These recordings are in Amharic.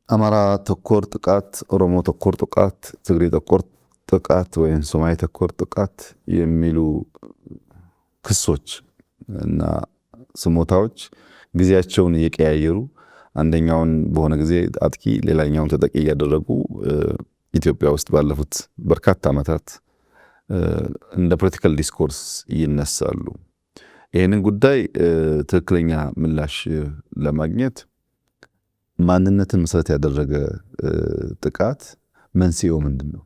አማራ ተኮር ጥቃት፣ ኦሮሞ ተኮር ጥቃት፣ ትግሬ ተኮር ጥቃት ወይም ሶማሌ ተኮር ጥቃት የሚሉ ክሶች እና ስሞታዎች ጊዜያቸውን እየቀያየሩ አንደኛውን በሆነ ጊዜ አጥቂ ሌላኛውን ተጠቂ እያደረጉ ኢትዮጵያ ውስጥ ባለፉት በርካታ ዓመታት እንደ ፖለቲካል ዲስኮርስ ይነሳሉ። ይህንን ጉዳይ ትክክለኛ ምላሽ ለማግኘት ማንነትን መሰረት ያደረገ ጥቃት መንስኤው ምንድን ነው?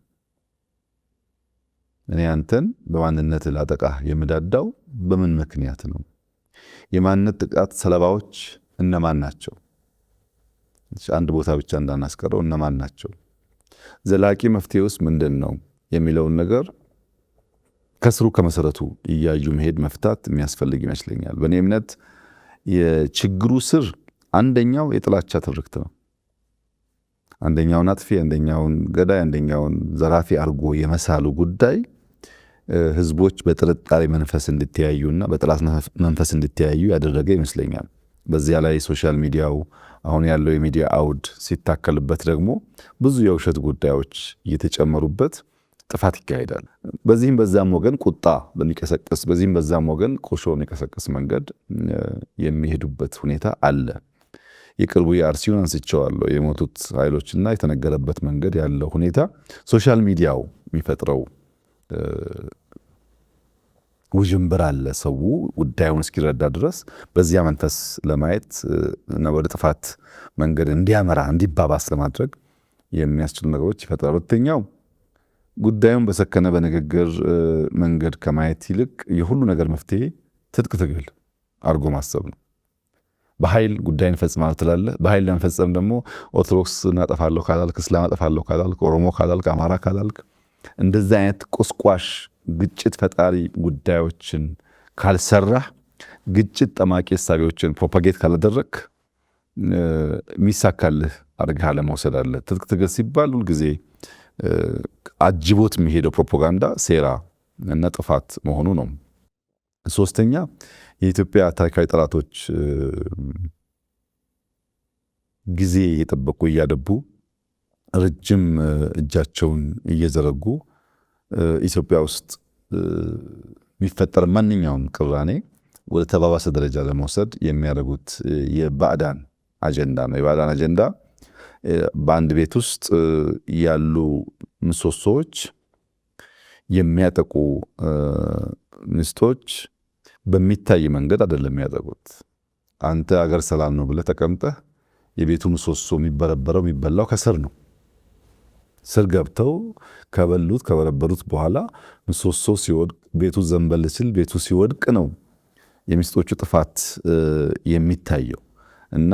እኔ አንተን በማንነት ላጠቃ የምዳዳው በምን ምክንያት ነው? የማንነት ጥቃት ሰለባዎች እነማን ናቸው? አንድ ቦታ ብቻ እንዳናስቀረው እነማን ናቸው? ዘላቂ መፍትሄውስ ምንድን ነው የሚለውን ነገር ከስሩ ከመሰረቱ እያዩ መሄድ መፍታት የሚያስፈልግ ይመስለኛል። በእኔ እምነት የችግሩ ስር አንደኛው የጥላቻ ትርክት ነው። አንደኛውን አጥፊ፣ አንደኛውን ገዳይ፣ አንደኛውን ዘራፊ አርጎ የመሳሉ ጉዳይ ህዝቦች በጥርጣሬ መንፈስ እንዲተያዩና በጥላት መንፈስ እንዲተያዩ ያደረገ ይመስለኛል። በዚያ ላይ ሶሻል ሚዲያው አሁን ያለው የሚዲያ አውድ ሲታከልበት ደግሞ ብዙ የውሸት ጉዳዮች እየተጨመሩበት ጥፋት ይካሄዳል። በዚህም በዛም ወገን ቁጣ በሚቀሰቅስ በዚህም በዛም ወገን ቁርሾ የሚቀሰቅስ መንገድ የሚሄዱበት ሁኔታ አለ። የቅርቡ የአርሲውን አንስቼዋለሁ። የሞቱት ኃይሎችና የተነገረበት መንገድ ያለው ሁኔታ ሶሻል ሚዲያው የሚፈጥረው ውዥንብር አለ። ሰው ጉዳዩን እስኪረዳ ድረስ በዚያ መንፈስ ለማየት እና ወደ ጥፋት መንገድ እንዲያመራ እንዲባባስ ለማድረግ የሚያስችሉ ነገሮች ይፈጥራል። ሁለተኛው ጉዳዩን በሰከነ በንግግር መንገድ ከማየት ይልቅ የሁሉ ነገር መፍትሄ ትጥቅ ትግል አድርጎ ማሰብ ነው። በኃይል ጉዳይን ፈጽማለሁ ትላለህ። በኃይል ለመፈጸም ደግሞ ኦርቶዶክስ እናጠፋለሁ ካላልክ፣ እስላም አጠፋለሁ ካላልክ፣ ኦሮሞ ካላልክ፣ አማራ ካላልክ እንደዚህ አይነት ቁስቋሽ ግጭት ፈጣሪ ጉዳዮችን ካልሰራህ፣ ግጭት ጠማቂ እሳቤዎችን ፕሮፓጌት ካላደረክ የሚሳካልህ አድርገህ ለመውሰድ አለ። ትጥቅ ትግል ሲባል ሁልጊዜ አጅቦት የሚሄደው ፕሮፓጋንዳ ሴራ እና ጥፋት መሆኑ ነው። ሶስተኛ የኢትዮጵያ ታሪካዊ ጠላቶች ጊዜ እየጠበቁ እያደቡ ረጅም እጃቸውን እየዘረጉ ኢትዮጵያ ውስጥ የሚፈጠር ማንኛውም ቅራኔ ወደ ተባባሰ ደረጃ ለመውሰድ የሚያደርጉት የባዕዳን አጀንዳ ነው። የባዕዳን አጀንዳ በአንድ ቤት ውስጥ ያሉ ምሰሶዎች የሚያጠቁ ሚስቶች በሚታይ መንገድ አይደለም የሚያጠቁት። አንተ አገር ሰላም ነው ብለህ ተቀምጠህ የቤቱ ምሰሶ የሚበረበረው የሚበላው ከስር ነው። ስር ገብተው ከበሉት ከበረበሩት በኋላ ምሰሶ ሲወድቅ ቤቱ ዘንበል ሲል ቤቱ ሲወድቅ ነው የሚስቶቹ ጥፋት የሚታየው። እና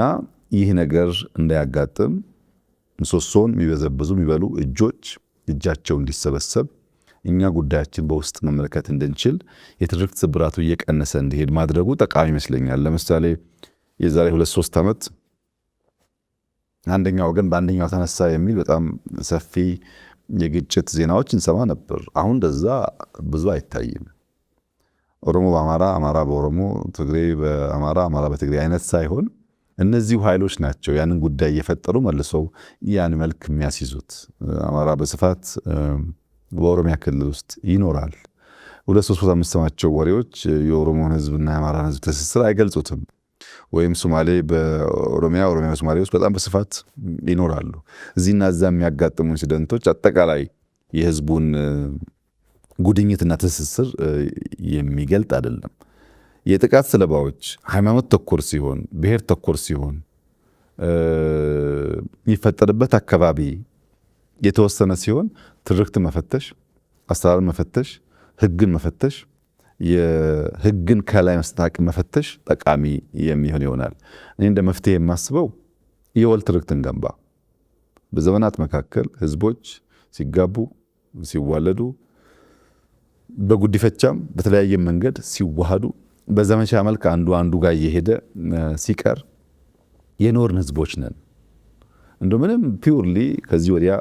ይህ ነገር እንዳያጋጥም ምሰሶን የሚበዘብዙ የሚበሉ እጃቸው እንዲሰበሰብ እኛ ጉዳያችን በውስጥ መመልከት እንድንችል የትርክት ስብራቱ እየቀነሰ እንዲሄድ ማድረጉ ጠቃሚ ይመስለኛል። ለምሳሌ የዛሬ 2-3 ዓመት አንደኛው ወገን በአንደኛው ተነሳ የሚል በጣም ሰፊ የግጭት ዜናዎች እንሰማ ነበር። አሁን እንደዛ ብዙ አይታይም። ኦሮሞ በአማራ፣ አማራ በኦሮሞ፣ ትግሬ በአማራ፣ አማራ በትግሬ አይነት ሳይሆን እነዚሁ ኃይሎች ናቸው ያንን ጉዳይ እየፈጠሩ መልሰው ያን መልክ የሚያስይዙት። አማራ በስፋት በኦሮሚያ ክልል ውስጥ ይኖራል። 2-3 ቦታ የምትሰማቸው ወሬዎች የኦሮሞን ህዝብና የአማራን ህዝብ ትስስር አይገልጹትም። ወይም ሶማሌ በኦሮሚያ፣ ኦሮሚያ በሶማሌ ውስጥ በጣም በስፋት ይኖራሉ። እዚህና እዛ የሚያጋጥሙ ኢንሲደንቶች አጠቃላይ የህዝቡን ጉድኝትና ትስስር የሚገልጥ አይደለም። የጥቃት ሰለባዎች ሃይማኖት ተኮር ሲሆን፣ ብሔር ተኮር ሲሆን፣ የሚፈጠርበት አካባቢ የተወሰነ ሲሆን ትርክትን መፈተሽ፣ አሰራር መፈተሽ፣ ህግን መፈተሽ፣ የህግን ከላይ መስጠት መፈተሽ ጠቃሚ የሚሆን ይሆናል። እኔ እንደ መፍትሄ የማስበው የወል ትርክትን ገንባ። በዘመናት መካከል ህዝቦች ሲጋቡ ሲዋለዱ፣ በጉዲፈቻም በተለያየ መንገድ ሲዋሃዱ፣ በዘመቻ መልክ አንዱ ጋር እየሄደ ሲቀር የኖርን ህዝቦች ነን። እንደው ምንም ፒውርሊ ከዚህ ወዲያ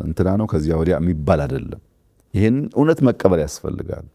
እንትና ነው ከዚያ ወዲያ የሚባል አይደለም። ይህን እውነት መቀበል ያስፈልጋል።